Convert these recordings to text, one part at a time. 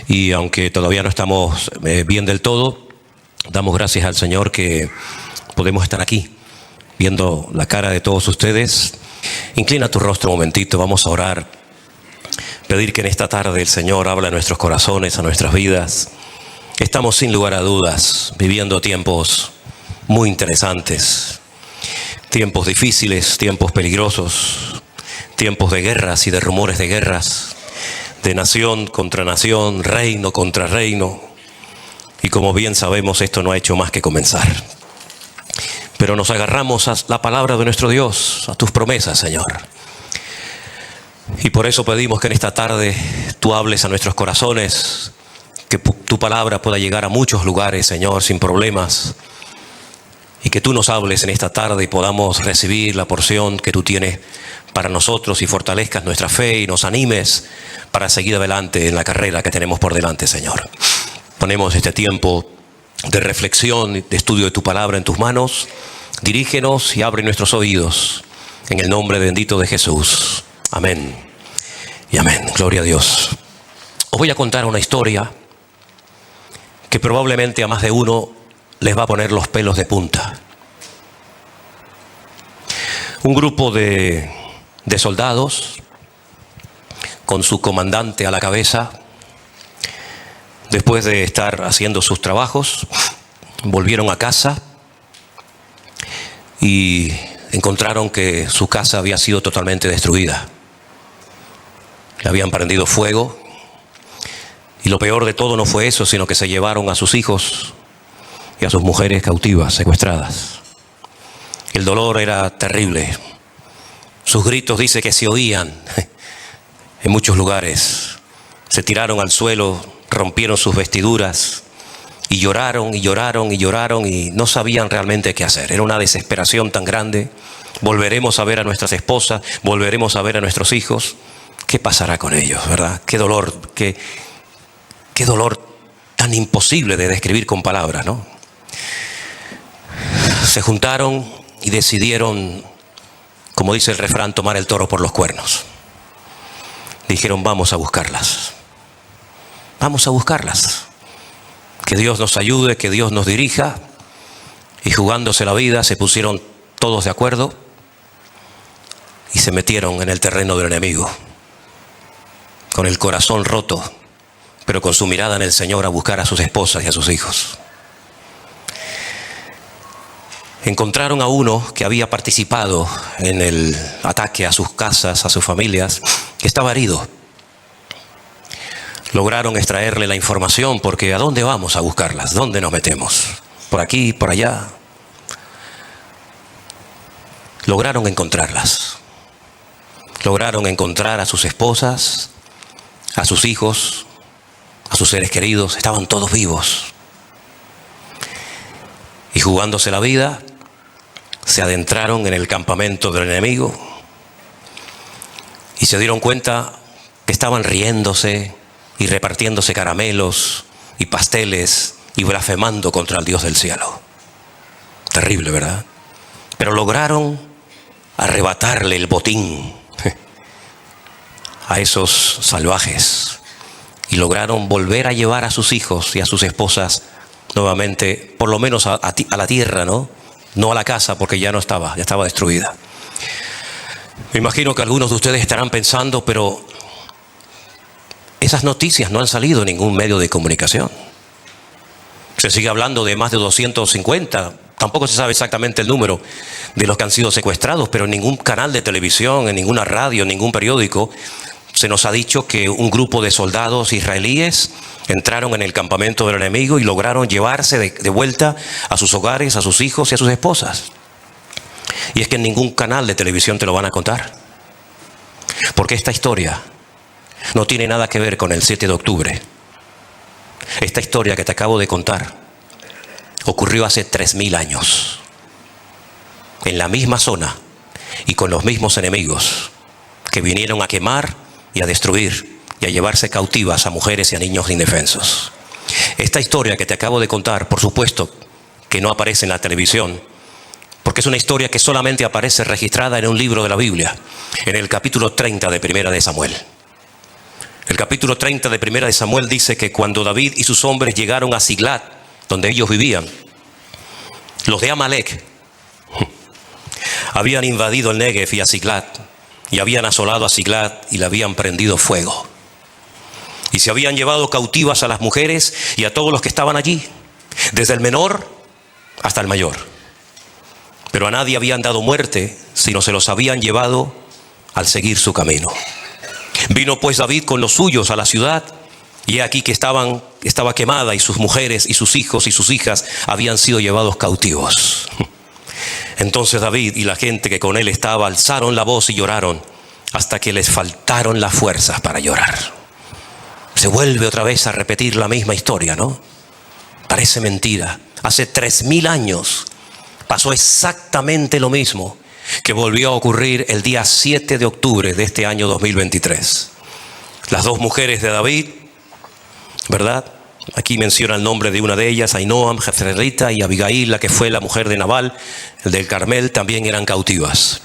Y aunque todavía no estamos bien del todo, damos gracias al Señor que podemos estar aquí, viendo la cara de todos ustedes. Inclina tu rostro un momentito, vamos a orar. Pedir que en esta tarde el Señor hable a nuestros corazones, a nuestras vidas. Estamos sin lugar a dudas viviendo tiempos muy interesantes, tiempos difíciles, tiempos peligrosos, tiempos de guerras y de rumores de guerras, de nación contra nación, reino contra reino. Y como bien sabemos, esto no ha hecho más que comenzar. Pero nos agarramos a la palabra de nuestro Dios, a tus promesas, Señor. Y por eso pedimos que en esta tarde tú hables a nuestros corazones, que tu palabra pueda llegar a muchos lugares, Señor, sin problemas. Y que tú nos hables en esta tarde y podamos recibir la porción que tú tienes para nosotros y fortalezcas nuestra fe y nos animes para seguir adelante en la carrera que tenemos por delante, Señor. Ponemos este tiempo de reflexión, de estudio de tu palabra en tus manos. Dirígenos y abre nuestros oídos en el nombre bendito de Jesús. Amén y amén. Gloria a Dios. Os voy a contar una historia que probablemente a más de uno les va a poner los pelos de punta. Un grupo de soldados con su comandante a la cabeza, después de estar haciendo sus trabajos, volvieron a casa y encontraron que su casa había sido totalmente destruida. Le habían prendido fuego y lo peor de todo no fue eso, sino que se llevaron a sus hijos y a sus mujeres cautivas, secuestradas. El dolor era terrible. Sus gritos dice que se oían en muchos lugares. Se tiraron al suelo, rompieron sus vestiduras y lloraron y lloraron y lloraron y no sabían realmente qué hacer. Era una desesperación tan grande. Volveremos a ver a nuestras esposas, volveremos a ver a nuestros hijos. ¿Qué pasará con ellos, verdad? Qué dolor tan imposible de describir con palabras, ¿no? Se juntaron y decidieron, como dice el refrán, tomar el toro por los cuernos. Dijeron, vamos a buscarlas. Vamos a buscarlas. Que Dios nos ayude, que Dios nos dirija. Y jugándose la vida, se pusieron todos de acuerdo y se metieron en el terreno del enemigo. Con el corazón roto, pero con su mirada en el Señor a buscar a sus esposas y a sus hijos. Encontraron a uno que había participado en el ataque a sus casas, a sus familias, que estaba herido. Lograron extraerle la información porque ¿a dónde vamos a buscarlas? ¿Dónde nos metemos? ¿Por aquí, por allá? Lograron encontrarlas. Lograron encontrar a sus esposas, a sus hijos, a sus seres queridos. Estaban todos vivos. Y jugándose la vida, se adentraron en el campamento del enemigo y se dieron cuenta que estaban riéndose y repartiéndose caramelos y pasteles y blasfemando contra el Dios del cielo. Terrible, ¿verdad? Pero lograron arrebatarle el botín a esos salvajes y lograron volver a llevar a sus hijos y a sus esposas nuevamente, por lo menos a la tierra, ¿no? No a la casa, porque ya no estaba, ya estaba destruida. Me imagino que algunos de ustedes estarán pensando, pero esas noticias no han salido en ningún medio de comunicación. Se sigue hablando de más de 250, tampoco se sabe exactamente el número de los que han sido secuestrados, pero en ningún canal de televisión, en ninguna radio, en ningún periódico, se nos ha dicho que un grupo de soldados israelíes entraron en el campamento del enemigo y lograron llevarse de vuelta a sus hogares, a sus hijos y a sus esposas. Y es que en ningún canal de televisión te lo van a contar. Porque esta historia no tiene nada que ver con el 7 de octubre. Esta historia que te acabo de contar ocurrió hace 3000 años. En la misma zona y con los mismos enemigos que vinieron a quemar y a destruir y a llevarse cautivas a mujeres y a niños indefensos. Esta historia que te acabo de contar, por supuesto que no aparece en la televisión, porque es una historia que solamente aparece registrada en un libro de la Biblia, en el capítulo 30 de Primera de Samuel. El capítulo 30 de Primera de Samuel dice que cuando David y sus hombres llegaron a Siglat, donde ellos vivían, los de Amalek habían invadido el Negev y a Siglat, y habían asolado a Siglat y le habían prendido fuego. Y se habían llevado cautivas a las mujeres y a todos los que estaban allí, desde el menor hasta el mayor. Pero a nadie habían dado muerte, sino se los habían llevado al seguir su camino. Vino pues David con los suyos a la ciudad, y he aquí que estaba quemada, y sus mujeres y sus hijos y sus hijas habían sido llevados cautivos. Entonces David y la gente que con él estaba alzaron la voz y lloraron hasta que les faltaron las fuerzas para llorar. Se vuelve otra vez a repetir la misma historia, ¿no? Parece mentira. Hace 3000 años pasó exactamente lo mismo que volvió a ocurrir el día 7 de octubre de este año 2023. Las dos mujeres de David, ¿verdad? Aquí menciona el nombre de una de ellas, Ahinoam, Jezreelita, y Abigail, la que fue la mujer de Nabal, el del Carmel, también eran cautivas.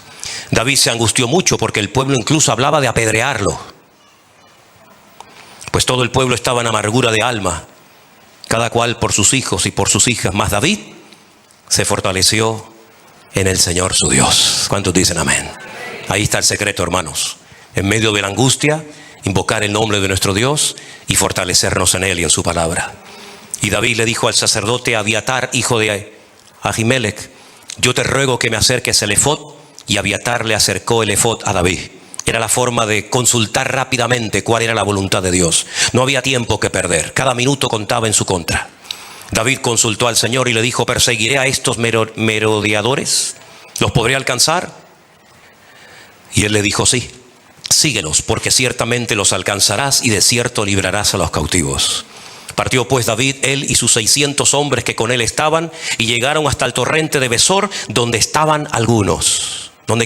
David se angustió mucho porque el pueblo incluso hablaba de apedrearlo, pues todo el pueblo estaba en amargura de alma, cada cual por sus hijos y por sus hijas. Mas David se fortaleció en el Señor su Dios. ¿Cuántos dicen amén? Ahí está el secreto, hermanos. En medio de la angustia, invocar el nombre de nuestro Dios y fortalecernos en Él y en su palabra. Y David le dijo al sacerdote Abiatar, hijo de Ahimelech: yo te ruego que me acerques el efod. Y Abiatar le acercó el efod a David. Era la forma de consultar rápidamente cuál era la voluntad de Dios. No había tiempo que perder. Cada minuto contaba en su contra. David consultó al Señor y le dijo: ¿perseguiré a estos merodeadores? ¿Los podré alcanzar? Y él le dijo: sí, síguelos, porque ciertamente los alcanzarás y de cierto librarás a los cautivos. Partió pues David, él y sus 600 hombres que con él estaban, y llegaron hasta el torrente de Besor, donde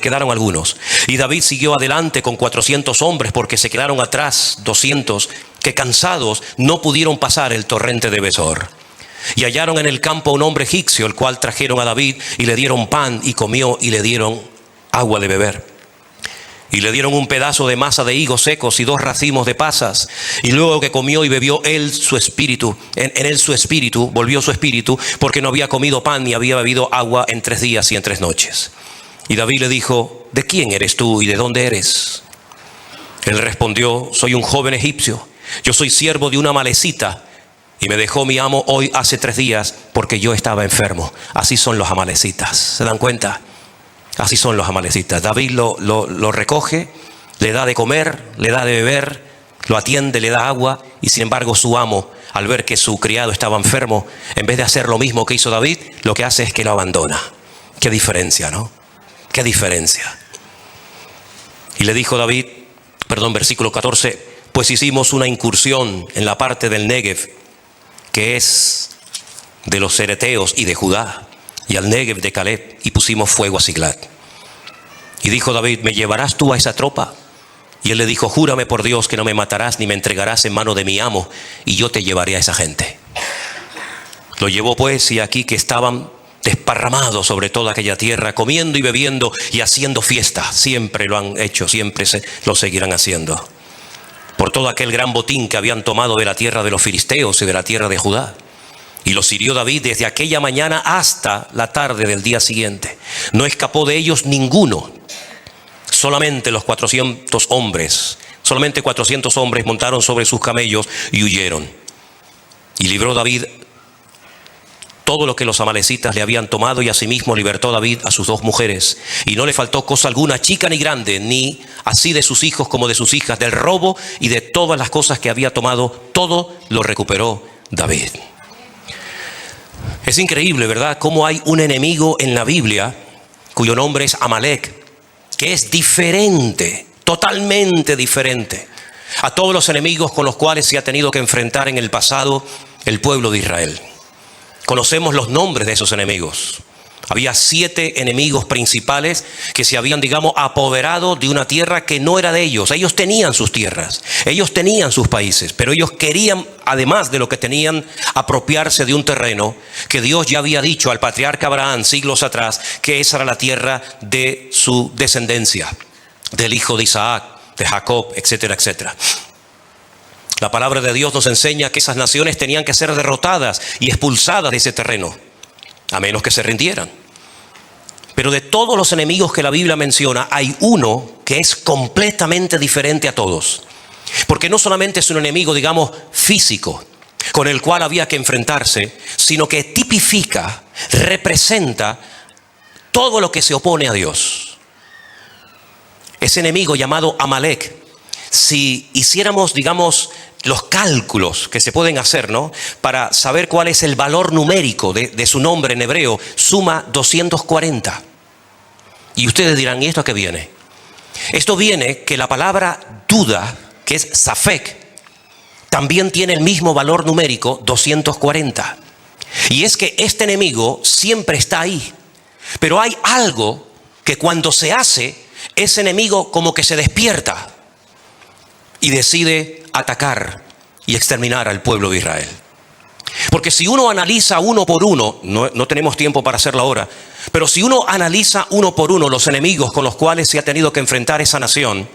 quedaron algunos. Y David siguió adelante con 400 hombres, porque se quedaron atrás 200, que cansados no pudieron pasar el torrente de Besor. Y hallaron en el campo a un hombre egipcio, el cual trajeron a David, y le dieron pan, y comió, y le dieron agua de beber. Y le dieron un pedazo de masa de higos secos y 2 racimos de pasas. Y luego que comió y bebió él su espíritu, en él su espíritu, volvió su espíritu, porque no había comido pan ni había bebido agua en 3 días y en 3 noches. Y David le dijo: ¿de quién eres tú y de dónde eres? Él respondió: soy un joven egipcio. Yo soy siervo de una amalecita, y me dejó mi amo hoy hace 3 días porque yo estaba enfermo. Así son los amalecitas. ¿Se dan cuenta? Así son los amalecitas. David lo recoge, le da de comer, le da de beber, lo atiende, le da agua, y sin embargo su amo, al ver que su criado estaba enfermo, en vez de hacer lo mismo que hizo David, lo que hace es que lo abandona. Qué diferencia, ¿no? Qué diferencia. Y le dijo David, versículo 14: pues hicimos una incursión en la parte del Negev, que es de los cereteos y de Judá, y al Negev de Caleb, y pusimos fuego a Siglat. Y dijo David: ¿me llevarás tú a esa tropa? Y él le dijo: júrame por Dios que no me matarás ni me entregarás en mano de mi amo, y yo te llevaré a esa gente. Lo llevó pues, y aquí que estaban desparramados sobre toda aquella tierra, comiendo y bebiendo y haciendo fiesta. Siempre lo han hecho, siempre lo seguirán haciendo, por todo aquel gran botín que habían tomado de la tierra de los filisteos y de la tierra de Judá. Y los hirió David desde aquella mañana hasta la tarde del día siguiente. No escapó de ellos ninguno. Solamente 400 hombres montaron sobre sus camellos y huyeron. Y libró David todo lo que los amalecitas le habían tomado, y asimismo libertó David a sus 2 mujeres. Y no le faltó cosa alguna, chica ni grande, ni así de sus hijos como de sus hijas. Del robo y de todas las cosas que había tomado, todo lo recuperó David. Es increíble, ¿verdad?, cómo hay un enemigo en la Biblia cuyo nombre es Amalek, que es diferente, totalmente diferente a todos los enemigos con los cuales se ha tenido que enfrentar en el pasado el pueblo de Israel. Conocemos los nombres de esos enemigos. Había 7 enemigos principales que se habían, apoderado de una tierra que no era de ellos. Ellos tenían sus tierras, ellos tenían sus países, pero ellos querían, además de lo que tenían, apropiarse de un terreno que Dios ya había dicho al patriarca Abraham siglos atrás que esa era la tierra de su descendencia, del hijo de Isaac, de Jacob, etcétera, etcétera. La palabra de Dios nos enseña que esas naciones tenían que ser derrotadas y expulsadas de ese terreno, a menos que se rindieran. Pero de todos los enemigos que la Biblia menciona, hay uno que es completamente diferente a todos. Porque no solamente es un enemigo, digamos, físico, con el cual había que enfrentarse, sino que tipifica, representa todo lo que se opone a Dios. Ese enemigo llamado Amalek, si hiciéramos, digamos, los cálculos que se pueden hacer, ¿no?, para saber cuál es el valor numérico de su nombre en hebreo, suma 240. Y ustedes dirán, ¿y esto a qué viene? Esto viene que la palabra duda, que es Safek, también tiene el mismo valor numérico, 240. Y es que este enemigo siempre está ahí. Pero hay algo que cuando se hace, ese enemigo como que se despierta y decide atacar y exterminar al pueblo de Israel. Porque si uno analiza uno por uno, no tenemos tiempo para hacerlo ahora, pero si uno analiza uno por uno los enemigos con los cuales se ha tenido que enfrentar esa nación,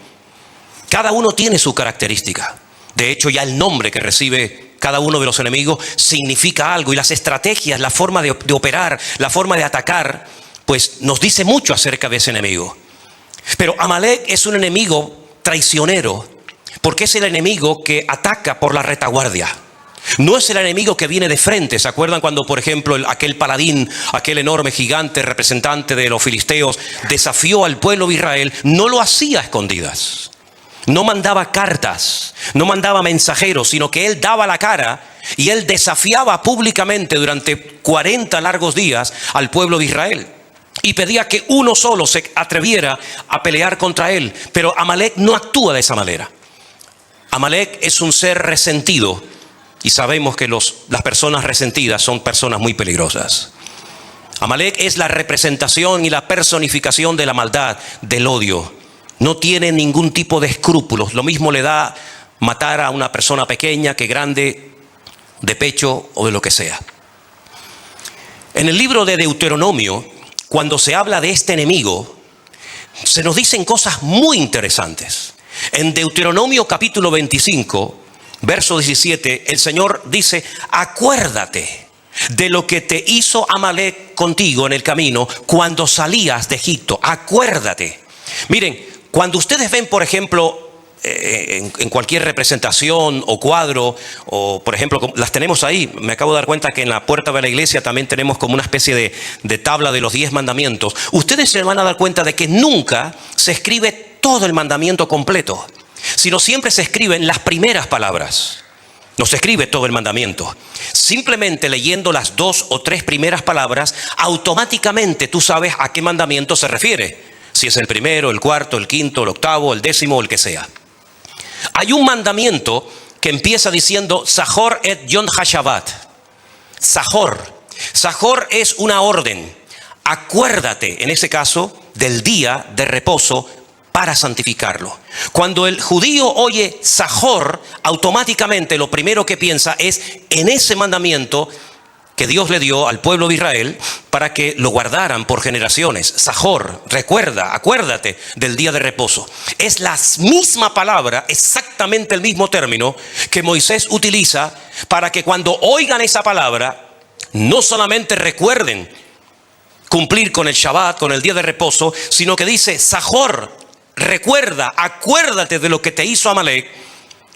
cada uno tiene su característica. De hecho, ya el nombre que recibe cada uno de los enemigos significa algo, y las estrategias, la forma de operar, la forma de atacar, pues nos dice mucho acerca de ese enemigo. Pero Amalek es un enemigo traicionero, porque es el enemigo que ataca por la retaguardia. No es el enemigo que viene de frente. ¿Se acuerdan cuando, por ejemplo, aquel paladín, aquel enorme gigante representante de los filisteos, desafió al pueblo de Israel? No lo hacía a escondidas. No mandaba cartas, no mandaba mensajeros, sino que él daba la cara y él desafiaba públicamente durante 40 largos días al pueblo de Israel. Y pedía que uno solo se atreviera a pelear contra él. Pero Amalek no actúa de esa manera. Amalek es un ser resentido. Y sabemos que las personas resentidas son personas muy peligrosas. Amalek es la representación y la personificación de la maldad, del odio. No tiene ningún tipo de escrúpulos. Lo mismo le da matar a una persona pequeña que grande, de pecho o de lo que sea. En el libro de Deuteronomio, cuando se habla de este enemigo, se nos dicen cosas muy interesantes. En Deuteronomio capítulo 25, verso 17, el Señor dice: acuérdate de lo que te hizo Amalek contigo en el camino cuando salías de Egipto. Acuérdate. Miren, cuando ustedes ven, por ejemplo, en cualquier representación o cuadro, o por ejemplo, las tenemos ahí. Me acabo de dar cuenta que en la puerta de la iglesia también tenemos como una especie de tabla de los 10 mandamientos. Ustedes se van a dar cuenta de que nunca se escribe todo el mandamiento completo, sino siempre se escriben las primeras palabras. No se escribe todo el mandamiento. Simplemente leyendo las 2 o 3 primeras palabras, automáticamente tú sabes a qué mandamiento se refiere. Si es el primero, el cuarto, el quinto, el octavo, el décimo o el que sea. Hay un mandamiento que empieza diciendo Zahor et Yom HaShabbat. Zahor es una orden. Acuérdate, en ese caso, del día de reposo para santificarlo. Cuando el judío oye Zahor, automáticamente lo primero que piensa es en ese mandamiento que Dios le dio al pueblo de Israel para que lo guardaran por generaciones. Zahor, recuerda, acuérdate del día de reposo. Es la misma palabra, exactamente el mismo término que Moisés utiliza para que cuando oigan esa palabra, no solamente recuerden cumplir con el Shabbat, con el día de reposo, sino que dice Zahor, recuerda, acuérdate de lo que te hizo Amalek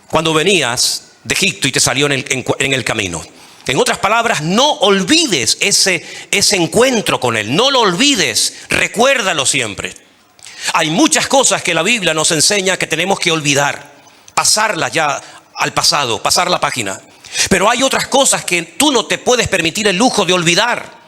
cuando venías de Egipto y te salió en el camino. En otras palabras, no olvides ese encuentro con él. No lo olvides, recuérdalo siempre. Hay muchas cosas que la Biblia nos enseña que tenemos que olvidar, pasarlas ya al pasado, pasar la página. Pero hay otras cosas que tú no te puedes permitir el lujo de olvidar.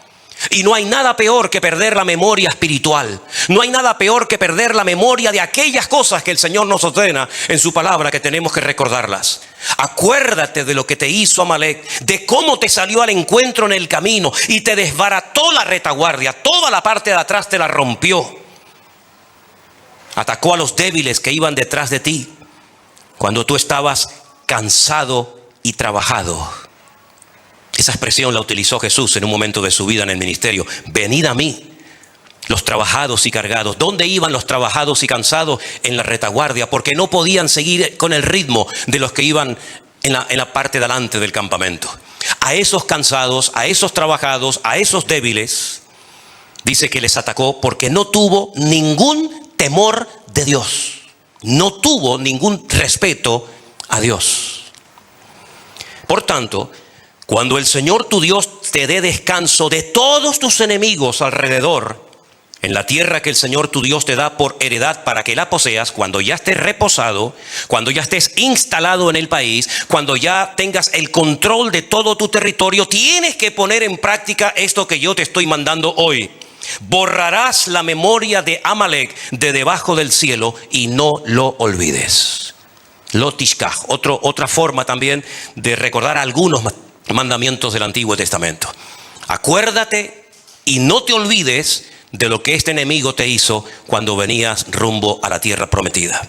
Y no hay nada peor que perder la memoria espiritual. No hay nada peor que perder la memoria de aquellas cosas que el Señor nos ordena en su palabra, que tenemos que recordarlas. Acuérdate de lo que te hizo Amalek, de cómo te salió al encuentro en el camino y te desbarató la retaguardia. Toda la parte de atrás te la rompió. Atacó a los débiles que iban detrás de ti cuando tú estabas cansado y trabajado. Esa expresión la utilizó Jesús en un momento de su vida en el ministerio. Venid a mí, los trabajados y cargados. ¿Dónde iban los trabajados y cansados? En la retaguardia, porque no podían seguir con el ritmo de los que iban en la parte delante del campamento. A esos cansados, a esos trabajados, a esos débiles, dice que les atacó porque no tuvo ningún temor de Dios. No tuvo ningún respeto a Dios. Por tanto, cuando el Señor tu Dios te dé descanso de todos tus enemigos alrededor, en la tierra que el Señor tu Dios te da por heredad para que la poseas, cuando ya estés reposado, cuando ya estés instalado en el país, cuando ya tengas el control de todo tu territorio, tienes que poner en práctica esto que yo te estoy mandando hoy. Borrarás la memoria de Amalek de debajo del cielo y no lo olvides. Lo tishkach, otra forma también de recordar algunos mandamientos del Antiguo Testamento. Acuérdate y no te olvides de lo que este enemigo te hizo cuando venías rumbo a la tierra prometida.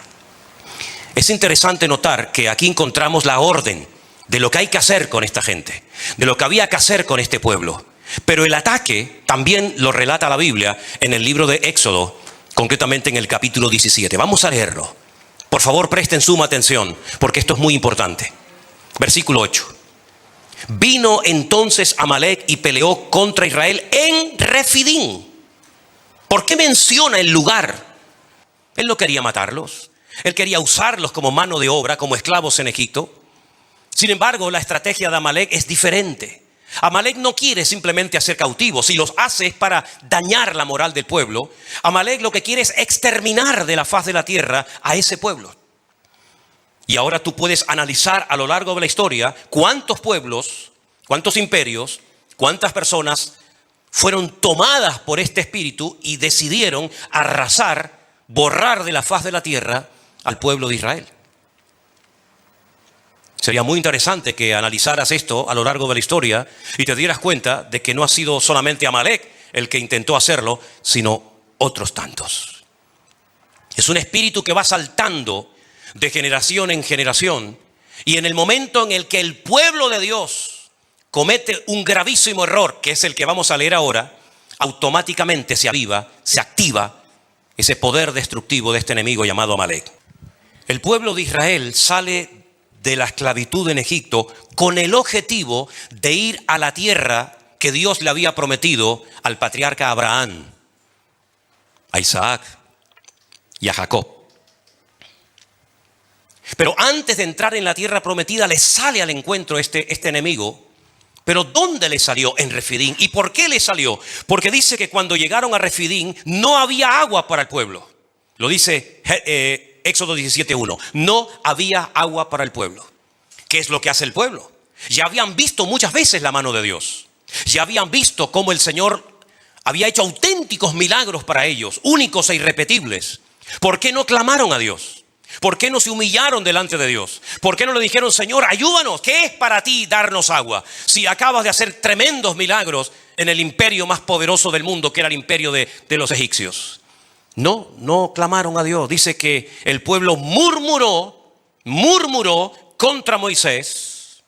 Es interesante notar que aquí encontramos la orden de lo que hay que hacer con esta gente, de lo que había que hacer con este pueblo. Pero el ataque también lo relata la Biblia en el libro de Éxodo, concretamente en el capítulo 17. Vamos a leerlo. Por favor, presten suma atención, porque esto es muy importante. Versículo 8. Vino entonces Amalek y peleó contra Israel en Refidín. ¿Por qué menciona el lugar? Él no quería matarlos. Él quería usarlos como mano de obra, como esclavos en Egipto. Sin embargo, la estrategia de Amalek es diferente. Amalek no quiere simplemente hacer cautivos. Si los hace es para dañar la moral del pueblo. Amalek lo que quiere es exterminar de la faz de la tierra a ese pueblo. Y ahora tú puedes analizar a lo largo de la historia cuántos pueblos, cuántos imperios, cuántas personas fueron tomadas por este espíritu y decidieron arrasar, borrar de la faz de la tierra al pueblo de Israel. Sería muy interesante que analizaras esto a lo largo de la historia y te dieras cuenta de que no ha sido solamente Amalek el que intentó hacerlo, sino otros tantos. Es un espíritu que va saltando de generación en generación, y en el momento en el que el pueblo de Dios comete un gravísimo error, que es el que vamos a leer ahora, automáticamente se aviva, se activa ese poder destructivo de este enemigo llamado Amalek. El pueblo de Israel sale de la esclavitud en Egipto con el objetivo de ir a la tierra que Dios le había prometido al patriarca Abraham, a Isaac y a Jacob. Pero antes de entrar en la tierra prometida le sale al encuentro este enemigo. Pero ¿dónde le salió? En Refidín. ¿Y por qué le salió? Porque dice que cuando llegaron a Refidín no había agua para el pueblo. Lo dice Éxodo 17:1. No había agua para el pueblo. ¿Qué es lo que hace el pueblo? Ya habían visto muchas veces la mano de Dios. Ya habían visto cómo el Señor había hecho auténticos milagros para ellos, únicos e irrepetibles. ¿Por qué no clamaron a Dios? ¿Por qué no se humillaron delante de Dios? ¿Por qué no le dijeron, Señor, ayúdanos? ¿Qué es para ti darnos agua? Si acabas de hacer tremendos milagros en el imperio más poderoso del mundo, que era el imperio de los egipcios. No clamaron a Dios. Dice que el pueblo murmuró contra Moisés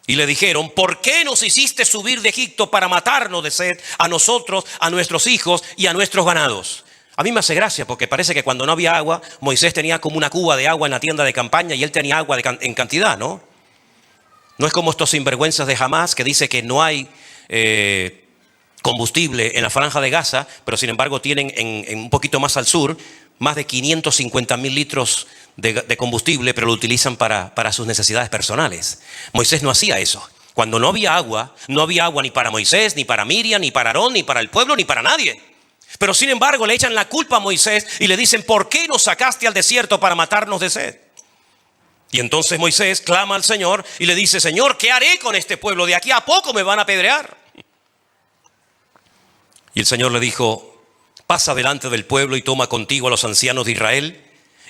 y le dijeron, ¿por qué nos hiciste subir de Egipto para matarnos de sed a nosotros, a nuestros hijos y a nuestros ganados? A mí me hace gracia porque parece que cuando no había agua, Moisés tenía como una cuba de agua en la tienda de campaña y él tenía agua en cantidad, ¿no? No es como estos sinvergüenzas de Hamás que dice que no hay combustible en la franja de Gaza, pero sin embargo tienen en un poquito más al sur más de 550,000 litros de combustible, pero lo utilizan para sus necesidades personales. Moisés no hacía eso. Cuando no había agua ni para Moisés, ni para Miriam, ni para Aarón, ni para el pueblo, ni para nadie. Pero sin embargo le echan la culpa a Moisés y le dicen, ¿por qué nos sacaste al desierto para matarnos de sed? Y entonces Moisés clama al Señor y le dice, Señor, ¿qué haré con este pueblo? De aquí a poco me van a apedrear. Y el Señor le dijo, pasa delante del pueblo y toma contigo a los ancianos de Israel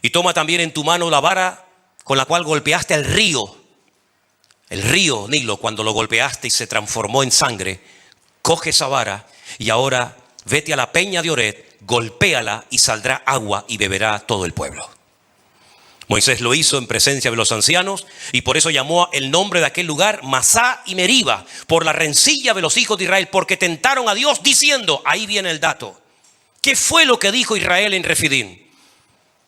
y toma también en tu mano la vara con la cual golpeaste al río. El río Nilo, cuando lo golpeaste y se transformó en sangre, coge esa vara y ahora vete a la peña de Oret, golpéala y saldrá agua y beberá todo el pueblo. Moisés lo hizo en presencia de los ancianos y por eso llamó el nombre de aquel lugar Masá y Meriba, por la rencilla de los hijos de Israel, porque tentaron a Dios diciendo, ahí viene el dato. ¿Qué fue lo que dijo Israel en Refidín?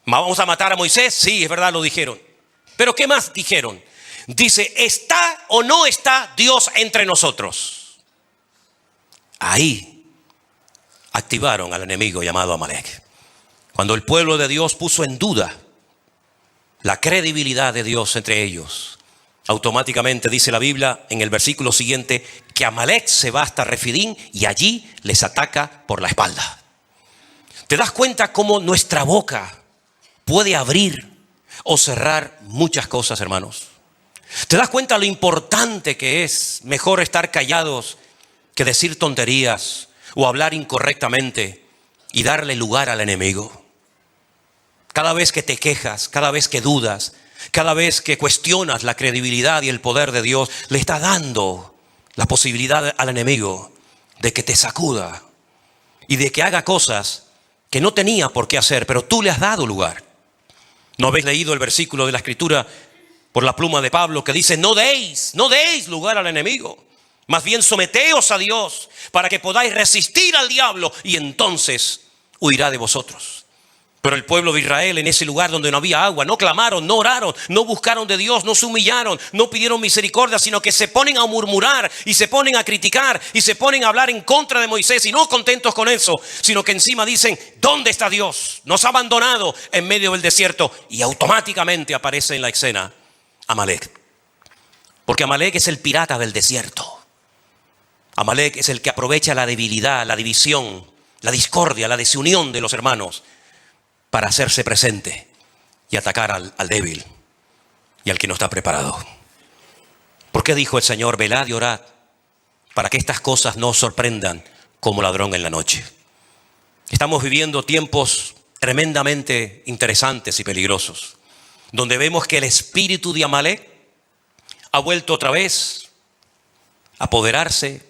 ¿Vamos a matar a Moisés? Sí, es verdad, lo dijeron. ¿Pero qué más dijeron? Dice, ¿está o no está Dios entre nosotros? Ahí activaron al enemigo llamado Amalek. Cuando el pueblo de Dios puso en duda la credibilidad de Dios entre ellos, automáticamente dice la Biblia en el versículo siguiente que Amalek se va hasta Refidín y allí les ataca por la espalda. ¿Te das cuenta cómo nuestra boca puede abrir o cerrar muchas cosas, hermanos? ¿Te das cuenta lo importante que es mejor estar callados que decir tonterías o hablar incorrectamente y darle lugar al enemigo? Cada vez que te quejas, cada vez que dudas, cada vez que cuestionas la credibilidad y el poder de Dios, le estás dando la posibilidad al enemigo de que te sacuda y de que haga cosas que no tenía por qué hacer, pero tú le has dado lugar. ¿No habéis leído el versículo de la Escritura por la pluma de Pablo que dice, no deis lugar al enemigo? Más bien someteos a Dios para que podáis resistir al diablo y entonces huirá de vosotros. Pero el pueblo de Israel en ese lugar donde no había agua, no clamaron, no oraron, no buscaron de Dios, no se humillaron, no pidieron misericordia, sino que se ponen a murmurar y se ponen a criticar y se ponen a hablar en contra de Moisés y no contentos con eso, sino que encima dicen, ¿dónde está Dios? Nos ha abandonado en medio del desierto y automáticamente aparece en la escena Amalek. Porque Amalek es el pirata del desierto. Amalek es el que aprovecha la debilidad, la división, la discordia, la desunión de los hermanos para hacerse presente y atacar al débil y al que no está preparado. ¿Por qué dijo el Señor, velad y orad para que estas cosas no os sorprendan como ladrón en la noche? Estamos viviendo tiempos tremendamente interesantes y peligrosos, donde vemos que el espíritu de Amalek ha vuelto otra vez a apoderarse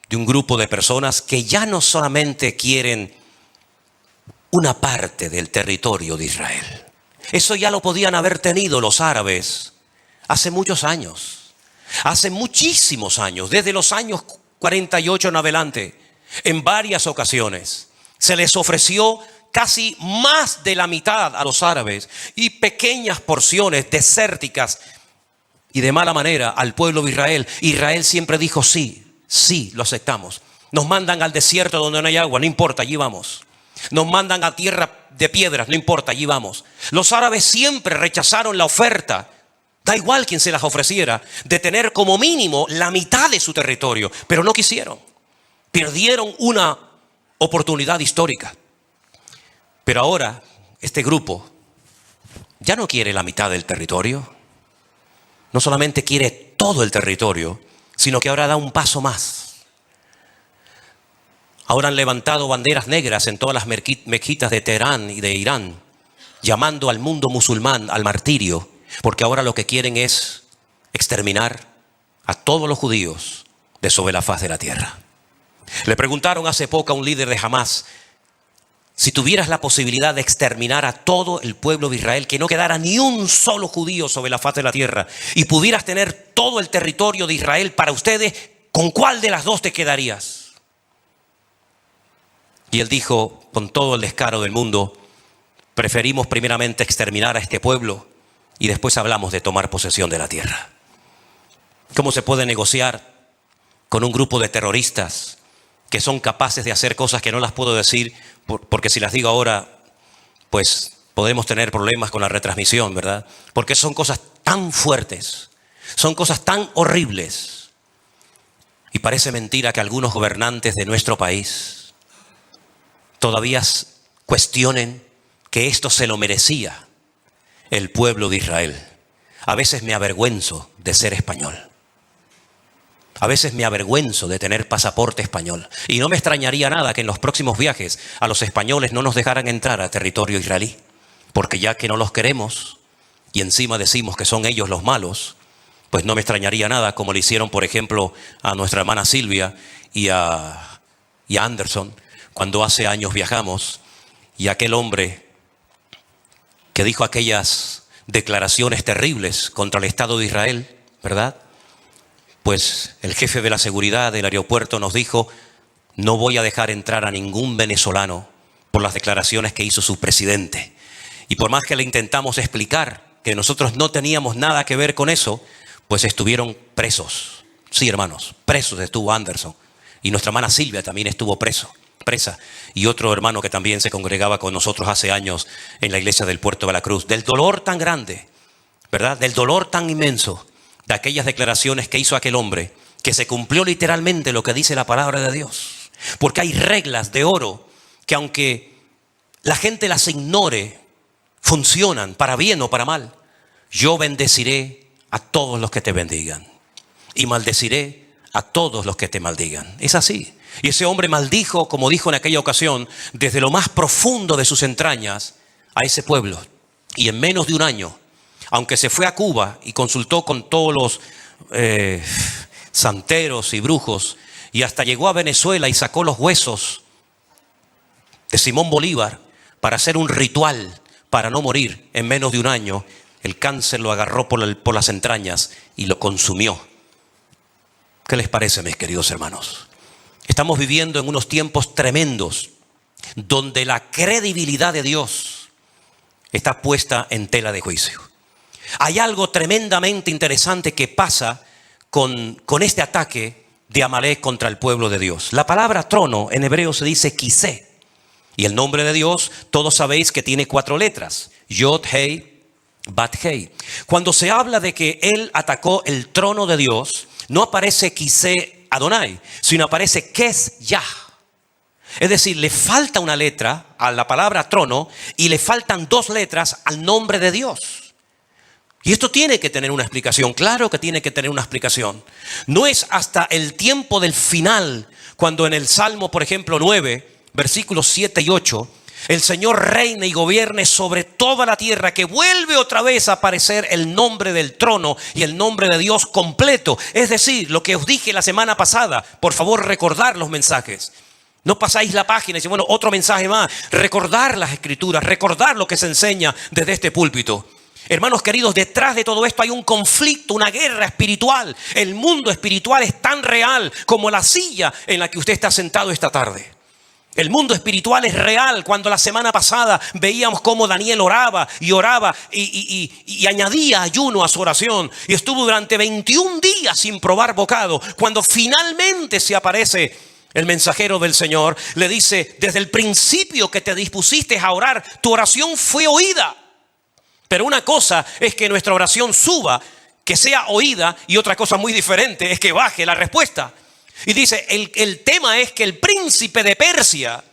de un grupo de personas que ya no solamente quieren una parte del territorio de Israel. Eso ya lo podían haber tenido los árabes hace muchos años, hace muchísimos años, desde los años 48 en adelante, en varias ocasiones. Se les ofreció casi más de la mitad a los árabes y pequeñas porciones desérticas y de mala manera al pueblo de Israel. Israel siempre dijo sí, lo aceptamos. Nos mandan al desierto donde no hay agua, no importa, allí vamos. Nos mandan a tierra de piedras, no importa, allí vamos. Los árabes siempre rechazaron la oferta, da igual quien se las ofreciera, de tener como mínimo la mitad de su territorio, pero no quisieron. Perdieron una oportunidad histórica. Pero ahora este grupo ya no quiere la mitad del territorio, no solamente quiere todo el territorio, sino que ahora da un paso más. Ahora han levantado banderas negras en todas las mezquitas de Teherán y de Irán, llamando al mundo musulmán al martirio, porque ahora lo que quieren es exterminar a todos los judíos de sobre la faz de la tierra. Le preguntaron hace poco a un líder de Hamás, si tuvieras la posibilidad de exterminar a todo el pueblo de Israel, que no quedara ni un solo judío sobre la faz de la tierra, y pudieras tener todo el territorio de Israel para ustedes, ¿con cuál de las dos te quedarías? Y él dijo, con todo el descaro del mundo, preferimos primeramente exterminar a este pueblo y después hablamos de tomar posesión de la tierra. ¿Cómo se puede negociar con un grupo de terroristas que son capaces de hacer cosas que no las puedo decir porque si las digo ahora, pues podemos tener problemas con la retransmisión, ¿verdad? Porque son cosas tan fuertes, son cosas tan horribles. Y parece mentira que algunos gobernantes de nuestro país todavía cuestionen que esto se lo merecía el pueblo de Israel. A veces me avergüenzo de ser español. A veces me avergüenzo de tener pasaporte español. Y no me extrañaría nada que en los próximos viajes a los españoles no nos dejaran entrar a territorio israelí. Porque ya que no los queremos y encima decimos que son ellos los malos, pues no me extrañaría nada como le hicieron, por ejemplo, a nuestra hermana Silvia y a Anderson, cuando hace años viajamos, y aquel hombre que dijo aquellas declaraciones terribles contra el Estado de Israel, ¿verdad? Pues el jefe de la seguridad del aeropuerto nos dijo, no voy a dejar entrar a ningún venezolano por las declaraciones que hizo su presidente. Y por más que le intentamos explicar que nosotros no teníamos nada que ver con eso, pues estuvieron presos. Sí, hermanos, presos estuvo Anderson. Y nuestra hermana Silvia también estuvo presa. Y otro hermano que también se congregaba con nosotros hace años en la iglesia del Puerto de la Cruz. Del dolor tan grande, ¿verdad? Del dolor tan inmenso de aquellas declaraciones que hizo aquel hombre, que se cumplió literalmente lo que dice la palabra de Dios. Porque hay reglas de oro que, aunque la gente las ignore, funcionan para bien o para mal. Yo bendeciré a todos los que te bendigan y maldeciré a todos los que te maldigan. Es así. Y ese hombre maldijo, como dijo en aquella ocasión, desde lo más profundo de sus entrañas a ese pueblo. Y en menos de un año, aunque se fue a Cuba y consultó con todos los santeros y brujos, y hasta llegó a Venezuela y sacó los huesos de Simón Bolívar para hacer un ritual para no morir, en menos de un año el cáncer lo agarró por las entrañas y lo consumió. ¿Qué les parece, mis queridos hermanos? Estamos viviendo en unos tiempos tremendos donde la credibilidad de Dios está puesta en tela de juicio. Hay algo tremendamente interesante que pasa con este ataque de Amalek contra el pueblo de Dios. La palabra trono en hebreo se dice kisé. Y el nombre de Dios, todos sabéis que tiene 4 letras. Yod, Hei, Bat, Hei. Cuando se habla de que él atacó el trono de Dios, no aparece kisé Adonai, sino aparece Kes Yah. Es decir, le falta una letra a la palabra trono y le faltan 2 letras al nombre de Dios. Y esto tiene que tener una explicación, claro que tiene que tener una explicación. No es hasta el tiempo del final, cuando en el Salmo, por ejemplo, 9, versículos 7 y 8, el Señor reine y gobierne sobre toda la tierra, que vuelve otra vez a aparecer el nombre del trono y el nombre de Dios completo. Es decir, lo que os dije la semana pasada, por favor recordar los mensajes. No pasáis la página y decís, bueno, otro mensaje más. Recordar las escrituras, recordar lo que se enseña desde este púlpito. Hermanos queridos, detrás de todo esto hay un conflicto, una guerra espiritual. El mundo espiritual es tan real como la silla en la que usted está sentado esta tarde. El mundo espiritual es real. Cuando la semana pasada veíamos cómo Daniel oraba y añadía ayuno a su oración. Y estuvo durante 21 días sin probar bocado. Cuando finalmente se aparece el mensajero del Señor, le dice, desde el principio que te dispusiste a orar, tu oración fue oída. Pero una cosa es que nuestra oración suba, que sea oída, y otra cosa muy diferente es que baje la respuesta. Y dice, el tema es que el príncipe de Persia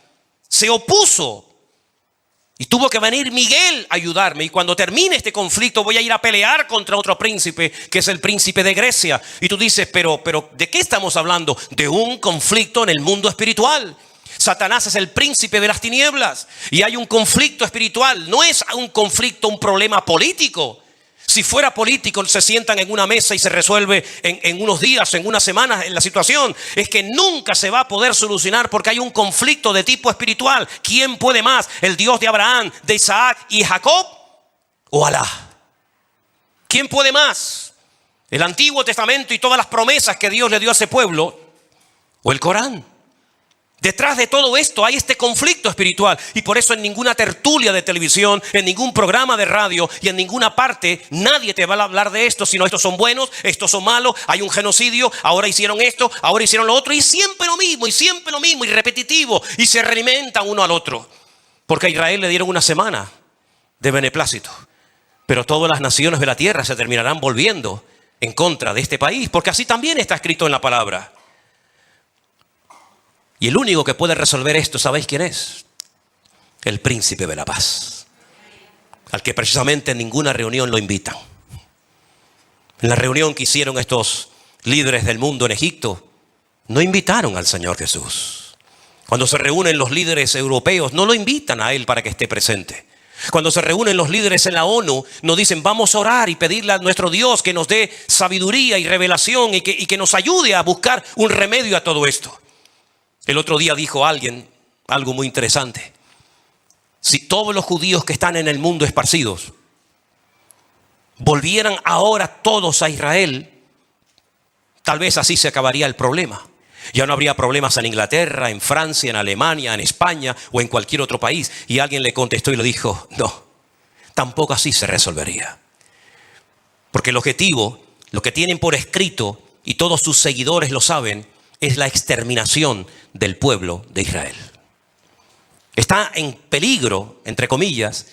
se opuso y tuvo que venir Miguel a ayudarme. Y cuando termine este conflicto voy a ir a pelear contra otro príncipe, que es el príncipe de Grecia. Y tú dices, pero ¿de qué estamos hablando? De un conflicto en el mundo espiritual. Satanás es el príncipe de las tinieblas y hay un conflicto espiritual. No es un conflicto, un problema político. Si fuera político, se sientan en una mesa y se resuelve en unos días, en unas semanas en la situación. Es que nunca se va a poder solucionar porque hay un conflicto de tipo espiritual. ¿Quién puede más? ¿El Dios de Abraham, de Isaac y Jacob? ¿O Alá? ¿Quién puede más? ¿El Antiguo Testamento y todas las promesas que Dios le dio a ese pueblo? ¿O el Corán? Detrás de todo esto hay este conflicto espiritual y por eso en ninguna tertulia de televisión, en ningún programa de radio y en ninguna parte nadie te va a hablar de esto, sino estos son buenos, estos son malos, hay un genocidio, ahora hicieron esto, ahora hicieron lo otro y siempre lo mismo y repetitivo y se realimentan uno al otro. Porque a Israel le dieron una semana de beneplácito, pero todas las naciones de la tierra se terminarán volviendo en contra de este país, porque así también está escrito en la palabra. Y el único que puede resolver esto, ¿sabéis quién es? El príncipe de la paz, al que precisamente en ninguna reunión lo invitan. En la reunión que hicieron estos líderes del mundo en Egipto, no invitaron al Señor Jesús. Cuando se reúnen los líderes europeos, no lo invitan a Él para que esté presente. Cuando se reúnen los líderes en la ONU, nos dicen vamos a orar y pedirle a nuestro Dios que nos dé sabiduría y revelación y que nos ayude a buscar un remedio a todo esto. El otro día dijo alguien algo muy interesante. Si todos los judíos que están en el mundo esparcidos volvieran ahora todos a Israel, tal vez así se acabaría el problema. Ya no habría problemas en Inglaterra, en Francia, en Alemania, en España o en cualquier otro país. Y alguien le contestó y le dijo, no, tampoco así se resolvería. Porque el objetivo, lo que tienen por escrito, y todos sus seguidores lo saben, es la exterminación del pueblo de Israel. Está en peligro, entre comillas,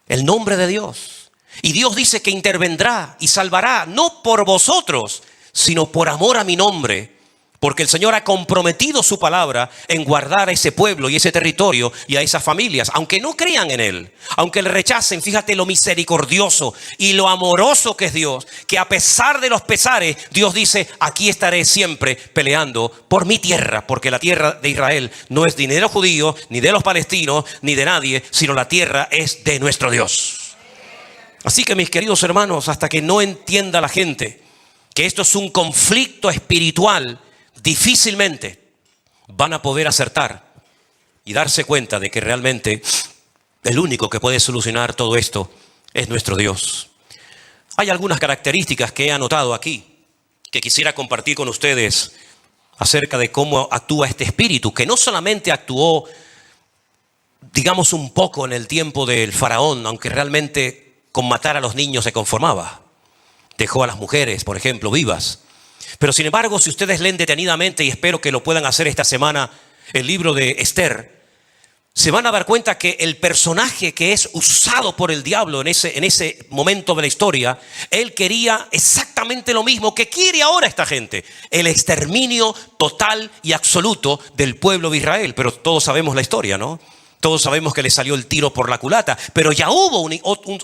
el nombre de Dios. Y Dios dice que intervendrá y salvará, no por vosotros, sino por amor a mi nombre. Porque el Señor ha comprometido su palabra en guardar a ese pueblo y ese territorio y a esas familias, aunque no crean en Él, aunque le rechacen. Fíjate lo misericordioso y lo amoroso que es Dios, que a pesar de los pesares, Dios dice: aquí estaré siempre peleando por mi tierra, porque la tierra de Israel no es ni de los judíos, ni de los palestinos, ni de nadie, sino la tierra es de nuestro Dios. Así que, mis queridos hermanos, hasta que no entienda la gente que esto es un conflicto espiritual, difícilmente van a poder acertar y darse cuenta de que realmente el único que puede solucionar todo esto es nuestro Dios. Hay algunas características que he anotado aquí que quisiera compartir con ustedes acerca de cómo actúa este espíritu, que no solamente actuó, digamos, un poco en el tiempo del faraón, aunque realmente con matar a los niños se conformaba. Dejó a las mujeres, por ejemplo, vivas. Pero sin embargo, si ustedes leen detenidamente, y espero que lo puedan hacer esta semana, el libro de Esther, se van a dar cuenta que el personaje que es usado por el diablo en ese momento de la historia, él quería exactamente lo mismo que quiere ahora esta gente: el exterminio total y absoluto del pueblo de Israel. Pero todos sabemos la historia, ¿no? Todos sabemos que le salió el tiro por la culata, pero ya hubo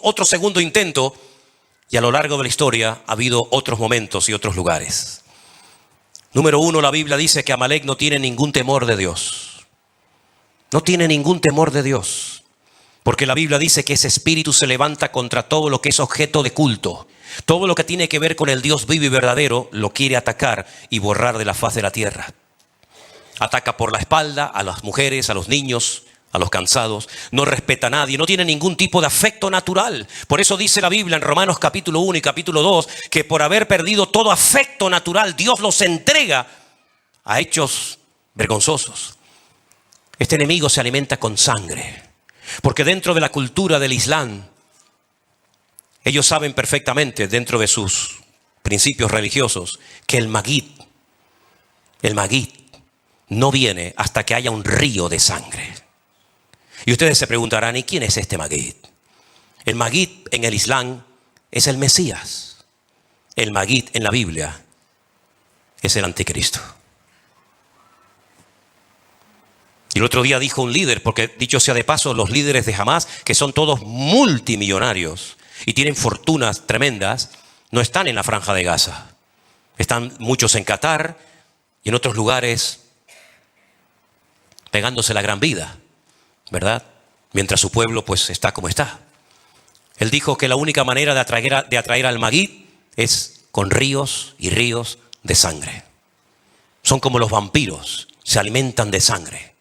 otro segundo intento. Y a lo largo de la historia ha habido otros momentos y otros lugares. Número 1, la Biblia dice que Amalek no tiene ningún temor de Dios. No tiene ningún temor de Dios. Porque la Biblia dice que ese espíritu se levanta contra todo lo que es objeto de culto. Todo lo que tiene que ver con el Dios vivo y verdadero lo quiere atacar y borrar de la faz de la tierra. Ataca por la espalda a las mujeres, a los niños, a los cansados. No respeta a nadie, no tiene ningún tipo de afecto natural. Por eso dice la Biblia en Romanos capítulo 1 y capítulo 2 que por haber perdido todo afecto natural, Dios los entrega a hechos vergonzosos. Este enemigo se alimenta con sangre, porque dentro de la cultura del Islam, ellos saben perfectamente, dentro de sus principios religiosos, que el Maguid no viene hasta que haya un río de sangre. Y ustedes se preguntarán: ¿y quién es este Maguid? El Maguid en el Islam es el Mesías. El Maguid en la Biblia es el anticristo. Y el otro día dijo un líder, porque dicho sea de paso, los líderes de Hamás, que son todos multimillonarios y tienen fortunas tremendas, no están en la Franja de Gaza. Están muchos en Qatar y en otros lugares pegándose la gran vida, ¿verdad? Mientras su pueblo pues está como está. Él dijo que la única manera de atraer al Maguid es con ríos y ríos de sangre. Son como los vampiros, se alimentan de sangre.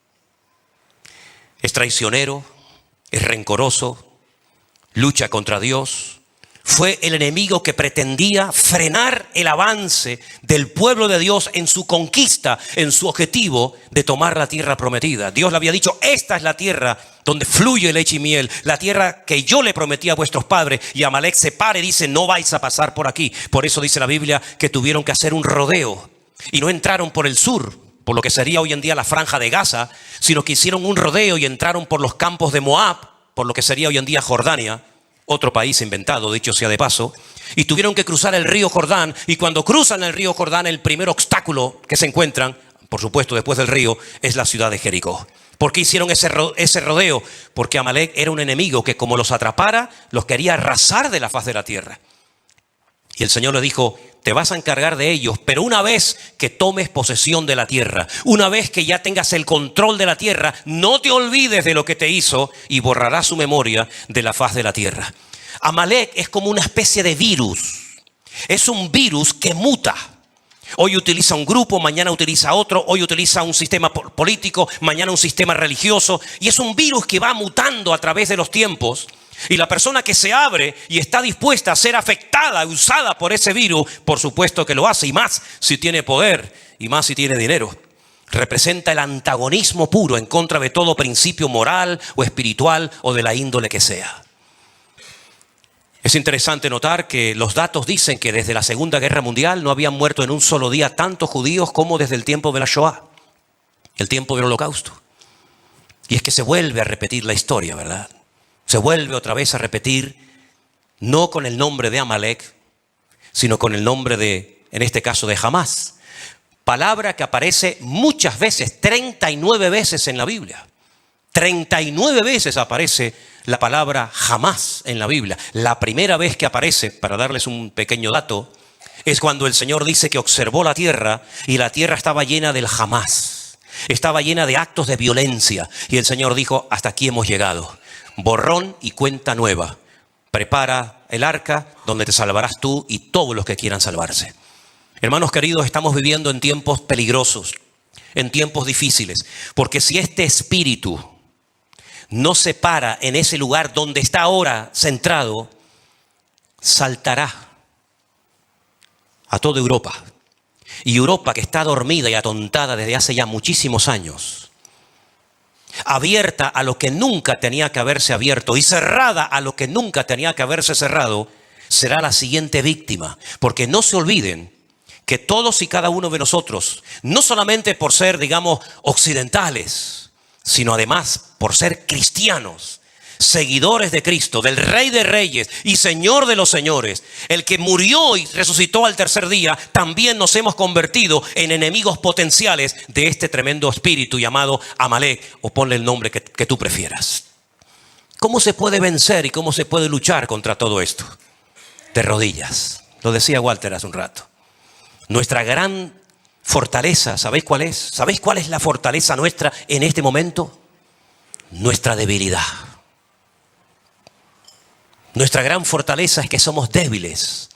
Es traicionero, es rencoroso, lucha contra Dios. Fue el enemigo que pretendía frenar el avance del pueblo de Dios en su conquista, en su objetivo de tomar la tierra prometida. Dios le había dicho: esta es la tierra donde fluye leche y miel, la tierra que yo le prometí a vuestros padres. Y Amalek se para y dice: no vais a pasar por aquí. Por eso dice la Biblia que tuvieron que hacer un rodeo y no entraron por el sur, por lo que sería hoy en día la Franja de Gaza, sino que hicieron un rodeo y entraron por los campos de Moab, por lo que sería hoy en día Jordania. Otro país inventado, dicho sea de paso, y tuvieron que cruzar el río Jordán. Y cuando cruzan el río Jordán, el primer obstáculo que se encuentran, por supuesto después del río, es la ciudad de Jericó. ¿Por qué hicieron ese rodeo? Porque Amalek era un enemigo que, como los atrapara, los quería arrasar de la faz de la tierra. Y el Señor le dijo: te vas a encargar de ellos, pero una vez que tomes posesión de la tierra, una vez que ya tengas el control de la tierra, no te olvides de lo que te hizo y borrarás su memoria de la faz de la tierra. Amalek es como una especie de virus. Es un virus que muta. Hoy utiliza un grupo, mañana utiliza otro. Hoy utiliza un sistema político, mañana un sistema religioso. Y es un virus que va mutando a través de los tiempos. Y la persona que se abre y está dispuesta a ser afectada, usada por ese virus, por supuesto que lo hace, y más si tiene poder y más si tiene dinero. Representa el antagonismo puro en contra de todo principio moral o espiritual o de la índole que sea. Es interesante notar que los datos dicen que desde la Segunda Guerra Mundial no habían muerto en un solo día tantos judíos como desde el tiempo de la Shoah, el tiempo del Holocausto. Y es que se vuelve a repetir la historia, ¿verdad? Se vuelve otra vez a repetir, no con el nombre de Amalek, sino con el nombre de, en este caso, de Hamás. Palabra que aparece muchas veces, 39 veces en la Biblia. 39 veces aparece la palabra Hamás en la Biblia. La primera vez que aparece, para darles un pequeño dato, es cuando el Señor dice que observó la tierra y la tierra estaba llena del Hamás. Estaba llena de actos de violencia. Y el Señor dijo, hasta aquí hemos llegado. Borrón y cuenta nueva. Prepara el arca donde te salvarás tú y todos los que quieran salvarse. Hermanos queridos, estamos viviendo en tiempos peligrosos, en tiempos difíciles. Porque si este espíritu no se para en ese lugar donde está ahora centrado, saltará a toda Europa. Y Europa, que está dormida y atontada desde hace ya muchísimos años, abierta a lo que nunca tenía que haberse abierto y cerrada a lo que nunca tenía que haberse cerrado, será la siguiente víctima. Porque no se olviden que todos y cada uno de nosotros, no solamente por ser, digamos, occidentales, sino además por ser cristianos, seguidores de Cristo, del Rey de Reyes y Señor de los Señores, el que murió y resucitó al tercer día, también nos hemos convertido en enemigos potenciales de este tremendo espíritu llamado Amalek, o ponle el nombre que tú prefieras. ¿Cómo se puede vencer y cómo se puede luchar contra todo esto? De rodillas. Lo decía Walter hace un rato. Nuestra gran fortaleza, ¿sabéis cuál es? ¿Sabéis cuál es la fortaleza nuestra en este momento? Nuestra debilidad. Nuestra gran fortaleza es que somos débiles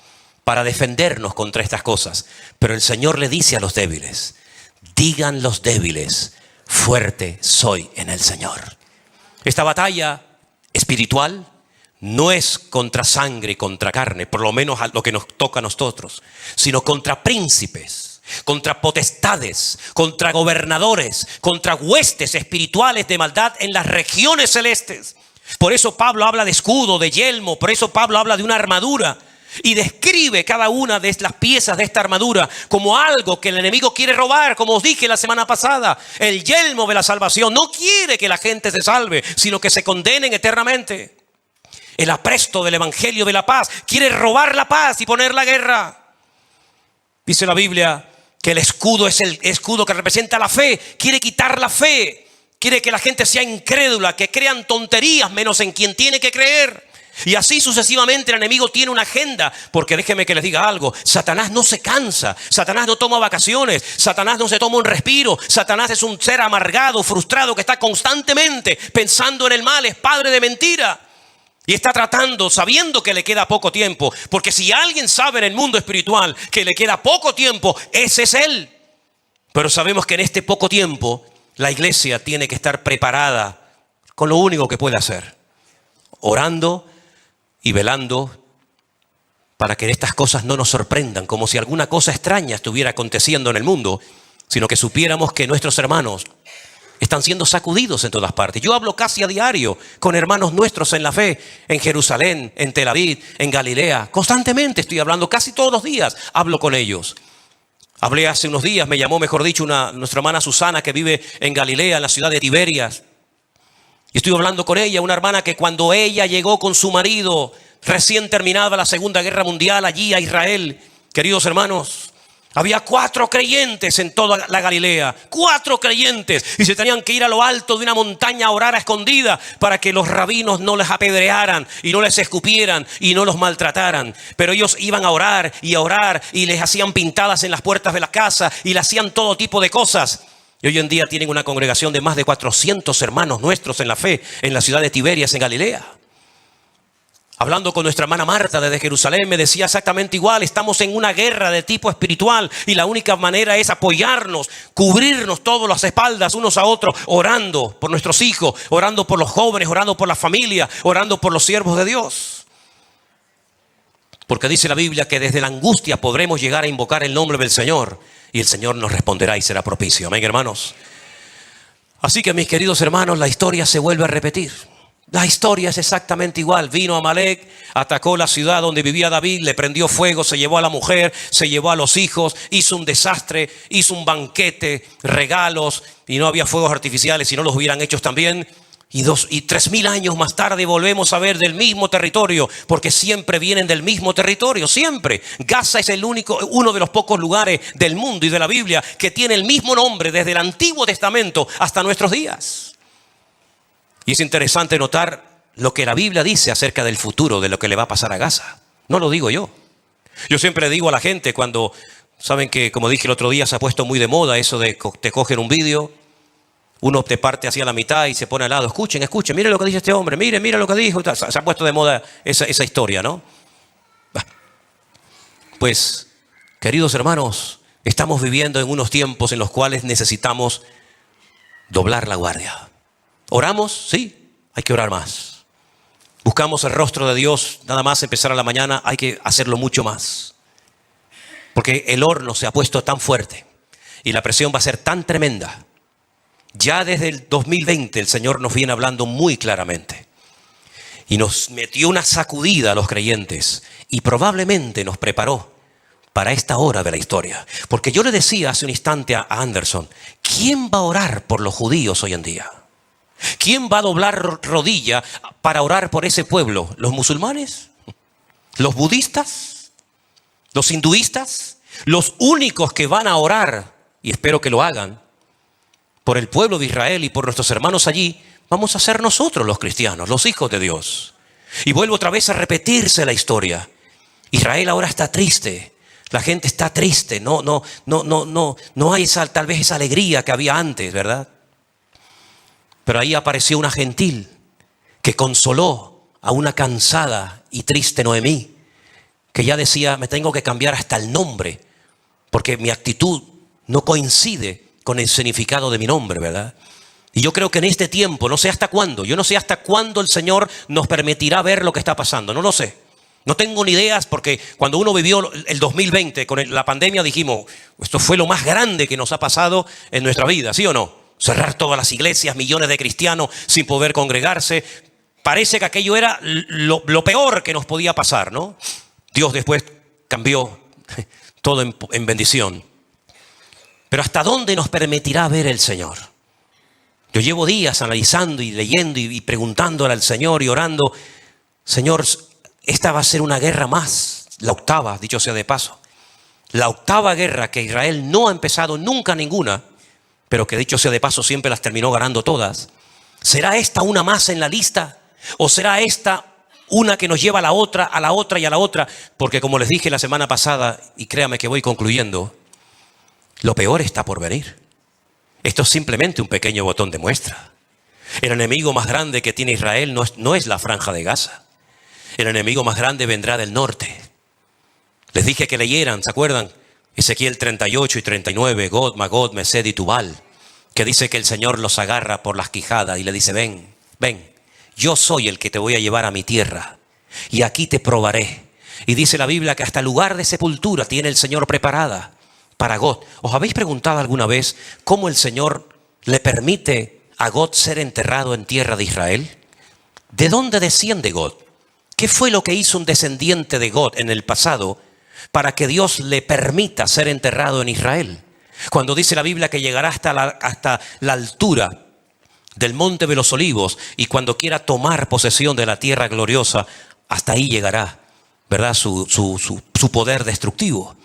para defendernos contra estas cosas. Pero el Señor le dice a los débiles, digan los débiles, fuerte soy en el Señor. Esta batalla espiritual no es contra sangre y contra carne, por lo menos lo que nos toca a nosotros, sino contra príncipes, contra potestades, contra gobernadores, contra huestes espirituales de maldad en las regiones celestes. Por eso Pablo habla de escudo, de yelmo, por eso Pablo habla de una armadura y describe cada una de las piezas de esta armadura como algo que el enemigo quiere robar, como os dije la semana pasada. El yelmo de la salvación no quiere que la gente se salve, sino que se condenen eternamente. El apresto del evangelio de la paz quiere robar la paz y poner la guerra. Dice la Biblia que el escudo es el escudo que representa la fe, quiere quitar la fe. Quiere que la gente sea incrédula, que crean tonterías menos en quien tiene que creer. Y así sucesivamente el enemigo tiene una agenda. Porque déjenme que les diga algo, Satanás no se cansa, Satanás no toma vacaciones, Satanás no se toma un respiro. Satanás es un ser amargado, frustrado, que está constantemente pensando en el mal, es padre de mentira. Y está tratando, sabiendo que le queda poco tiempo. Porque si alguien sabe en el mundo espiritual que le queda poco tiempo, ese es él. Pero sabemos que en este poco tiempo la iglesia tiene que estar preparada con lo único que puede hacer, orando y velando para que estas cosas no nos sorprendan, como si alguna cosa extraña estuviera aconteciendo en el mundo, sino que supiéramos que nuestros hermanos están siendo sacudidos en todas partes. Yo hablo casi a diario con hermanos nuestros en la fe, en Jerusalén, en Tel Aviv, en Galilea. Constantemente estoy hablando, casi todos los días hablo con ellos. Hablé hace unos días, me llamó, mejor dicho, nuestra hermana Susana, que vive en Galilea, en la ciudad de Tiberias. Y estuve hablando con ella, una hermana que cuando ella llegó con su marido, recién terminada la Segunda Guerra Mundial, allí a Israel, queridos hermanos, había 4 creyentes en toda la Galilea, 4 creyentes, y se tenían que ir a lo alto de una montaña a orar a escondida para que los rabinos no les apedrearan y no les escupieran y no los maltrataran. Pero ellos iban a orar y les hacían pintadas en las puertas de la casa y le hacían todo tipo de cosas. Y hoy en día tienen una congregación de más de 400 hermanos nuestros en la fe en la ciudad de Tiberias, en Galilea. Hablando con nuestra hermana Marta desde Jerusalén, me decía exactamente igual. Estamos en una guerra de tipo espiritual y la única manera es apoyarnos, cubrirnos todas las espaldas unos a otros, orando por nuestros hijos, orando por los jóvenes, orando por la familia, orando por los siervos de Dios. Porque dice la Biblia que desde la angustia podremos llegar a invocar el nombre del Señor y el Señor nos responderá y será propicio. Amén, hermanos. Así que mis queridos hermanos, la historia se vuelve a repetir. La historia es exactamente igual. Vino Amalek, atacó la ciudad donde vivía David, le prendió fuego, se llevó a la mujer, se llevó a los hijos, hizo un desastre, hizo un banquete, regalos, y no había fuegos artificiales, si no los hubieran hecho también. Y 3000 años más tarde volvemos a ver del mismo territorio, porque siempre vienen del mismo territorio, siempre. Gaza es uno de los pocos lugares del mundo y de la Biblia que tiene el mismo nombre desde el Antiguo Testamento hasta nuestros días. Y es interesante notar lo que la Biblia dice acerca del futuro, de lo que le va a pasar a Gaza. No lo digo yo. Yo siempre le digo a la gente cuando, saben que como dije el otro día, se ha puesto muy de moda eso de te cogen un vídeo, uno te parte hacia la mitad y se pone al lado. Escuchen, miren lo que dice este hombre, miren lo que dijo. Se ha puesto de moda esa historia, ¿no? Pues, queridos hermanos, estamos viviendo en unos tiempos en los cuales necesitamos doblar la guardia. ¿Oramos? Sí, hay que orar más. Buscamos el rostro de Dios, nada más empezar a la mañana, hay que hacerlo mucho más. Porque el horno se ha puesto tan fuerte y la presión va a ser tan tremenda. Ya desde el 2020 el Señor nos viene hablando muy claramente. Y nos metió una sacudida a los creyentes y probablemente nos preparó para esta hora de la historia. Porque yo le decía hace un instante a Anderson, ¿quién va a orar por los judíos hoy en día? ¿Quién va a doblar rodilla para orar por ese pueblo? ¿Los musulmanes? ¿Los budistas? ¿Los hinduistas? Los únicos que van a orar, y espero que lo hagan, por el pueblo de Israel y por nuestros hermanos allí, vamos a ser nosotros los cristianos, los hijos de Dios. Y vuelvo otra vez a repetirse la historia. Israel ahora está triste. La gente está triste. No hay tal vez esa alegría que había antes, ¿verdad? Pero ahí apareció una gentil que consoló a una cansada y triste Noemí, que ya decía, me tengo que cambiar hasta el nombre, porque mi actitud no coincide con el significado de mi nombre, ¿verdad? Y yo creo que en este tiempo, no sé hasta cuándo, yo no sé hasta cuándo el Señor nos permitirá ver lo que está pasando, no lo sé. No tengo ni ideas, porque cuando uno vivió el 2020 con la pandemia dijimos, esto fue lo más grande que nos ha pasado en nuestra vida, ¿sí o no? Cerrar todas las iglesias, millones de cristianos sin poder congregarse. Parece que aquello era lo peor que nos podía pasar, ¿no? Dios después cambió todo en bendición. Pero ¿hasta dónde nos permitirá ver el Señor? Yo llevo días analizando y leyendo y preguntándole al Señor y orando. Señor, esta va a ser una guerra más, la octava, dicho sea de paso. La octava guerra que Israel no ha empezado nunca ninguna, pero que dicho sea de paso siempre las terminó ganando todas. ¿Será esta una más en la lista? ¿O será esta una que nos lleva a la otra y a la otra? Porque como les dije la semana pasada, y créame que voy concluyendo, lo peor está por venir. Esto es simplemente un pequeño botón de muestra. El enemigo más grande que tiene Israel no es la franja de Gaza. El enemigo más grande vendrá del norte. Les dije que leyeran, ¿se acuerdan? Ezequiel 38 y 39, Gog, Magog, Mesed y Tubal, que dice que el Señor los agarra por las quijadas y le dice, ven, yo soy el que te voy a llevar a mi tierra y aquí te probaré. Y dice la Biblia que hasta lugar de sepultura tiene el Señor preparada para Gog. ¿Os habéis preguntado alguna vez cómo el Señor le permite a Gog ser enterrado en tierra de Israel? ¿De dónde desciende Gog? ¿Qué fue lo que hizo un descendiente de Gog en el pasado para que Dios le permita ser enterrado en Israel? Cuando dice la Biblia que llegará hasta la altura del monte de los olivos y cuando quiera tomar posesión de la tierra gloriosa, hasta ahí llegará, ¿verdad? Su poder destructivo.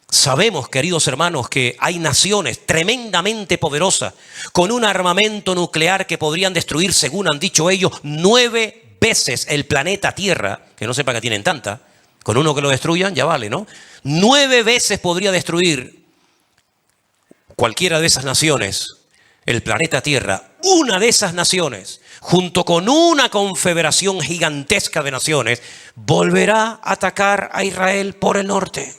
Sabemos, queridos hermanos, que hay naciones tremendamente poderosas con un armamento nuclear que podrían destruir, según han dicho ellos, 9 veces el planeta Tierra, que no sepa que tienen tanta. Con uno que lo destruyan ya vale, ¿no? 9 veces podría destruir cualquiera de esas naciones el planeta Tierra. Una de esas naciones, junto con una confederación gigantesca de naciones, volverá a atacar a Israel por el norte.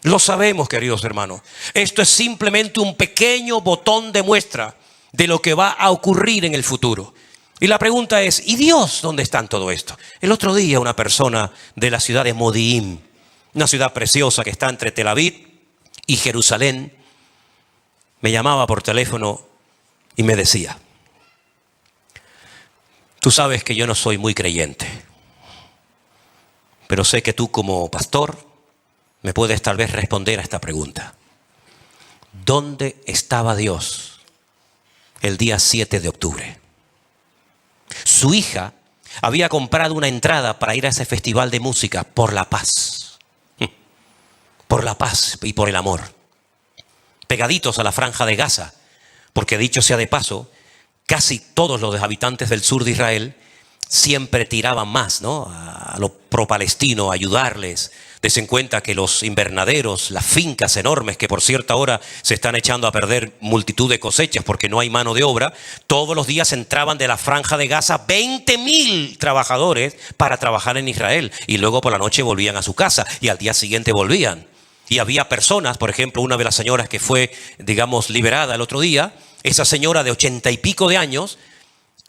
Lo sabemos, queridos hermanos. Esto es simplemente un pequeño botón de muestra de lo que va a ocurrir en el futuro. Y la pregunta es, ¿y Dios dónde está en todo esto? El otro día una persona de la ciudad de Modi'in, una ciudad preciosa que está entre Tel Aviv y Jerusalén, me llamaba por teléfono y me decía, Tú sabes que yo no soy muy creyente, pero sé que tú como pastor me puedes tal vez responder a esta pregunta. ¿Dónde estaba Dios el día 7 de octubre? Su hija había comprado una entrada para ir a ese festival de música por la paz. Por la paz y por el amor. Pegaditos a la franja de Gaza, porque dicho sea de paso, casi todos los habitantes del sur de Israel siempre tiraban más, ¿no?, a lo pro-palestino, a ayudarles. Desen cuenta que los invernaderos, las fincas enormes, que por cierta hora se están echando a perder multitud de cosechas porque no hay mano de obra, todos los días entraban de la franja de Gaza 20.000 trabajadores para trabajar en Israel. Y luego por la noche volvían a su casa y al día siguiente volvían. Y había personas, por ejemplo, una de las señoras que fue, digamos, liberada el otro día, esa señora de 80 y pico de años,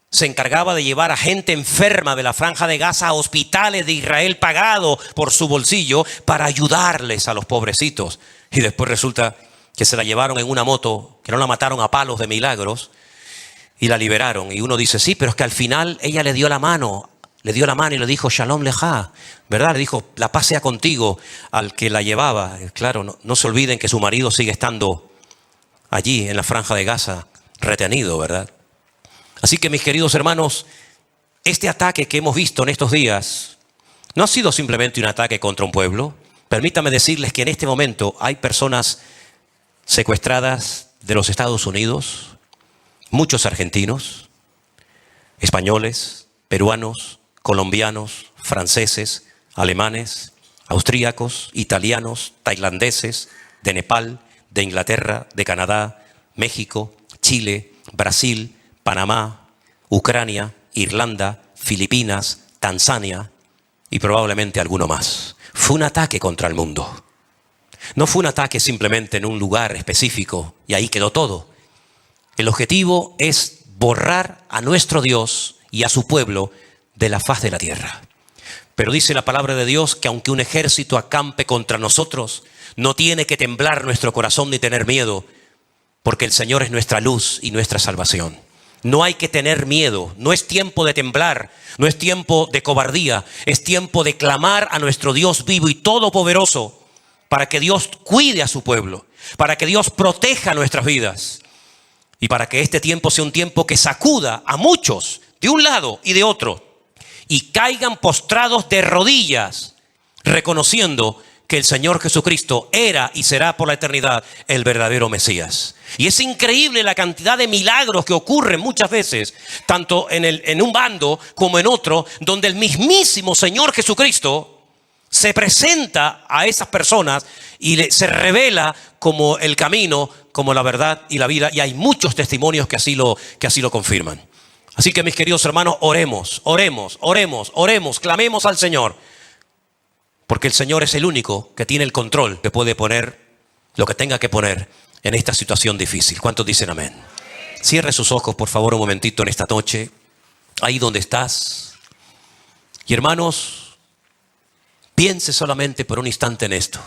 se encargaba de llevar a gente enferma de la franja de Gaza a hospitales de Israel pagado por su bolsillo para ayudarles a los pobrecitos. Y después resulta que se la llevaron en una moto, que no la mataron a palos de milagros y la liberaron. Y uno dice, sí, pero es que al final ella le dio la mano y le dijo Shalom Leja, ¿verdad? Le dijo, la paz sea contigo al que la llevaba. Claro, no se olviden que su marido sigue estando allí en la franja de Gaza retenido, ¿verdad? Así que, mis queridos hermanos, este ataque que hemos visto en estos días no ha sido simplemente un ataque contra un pueblo. Permítame decirles que en este momento hay personas secuestradas de los Estados Unidos, muchos argentinos, españoles, peruanos, colombianos, franceses, alemanes, austríacos, italianos, tailandeses, de Nepal, de Inglaterra, de Canadá, México, Chile, Brasil, Panamá, Ucrania, Irlanda, Filipinas, Tanzania y probablemente alguno más. Fue un ataque contra el mundo. No fue un ataque simplemente en un lugar específico y ahí quedó todo. El objetivo es borrar a nuestro Dios y a su pueblo de la faz de la tierra. Pero dice la palabra de Dios que aunque un ejército acampe contra nosotros, no tiene que temblar nuestro corazón ni tener miedo, porque el Señor es nuestra luz y nuestra salvación. No hay que tener miedo, no es tiempo de temblar, no es tiempo de cobardía, es tiempo de clamar a nuestro Dios vivo y todopoderoso para que Dios cuide a su pueblo, para que Dios proteja nuestras vidas y para que este tiempo sea un tiempo que sacuda a muchos de un lado y de otro y caigan postrados de rodillas reconociendo que el Señor Jesucristo era y será por la eternidad el verdadero Mesías. Y es increíble la cantidad de milagros que ocurren muchas veces, tanto en un bando como en otro, donde el mismísimo Señor Jesucristo se presenta a esas personas y se revela como el camino, como la verdad y la vida. Y hay muchos testimonios que así lo confirman. Así que, mis queridos hermanos, oremos, clamemos al Señor. Porque el Señor es el único que tiene el control, que puede poner lo que tenga que poner en esta situación difícil. ¿Cuántos dicen amén? Cierre sus ojos, por favor, un momentito en esta noche, ahí donde estás. Y hermanos, piense solamente por un instante en esto.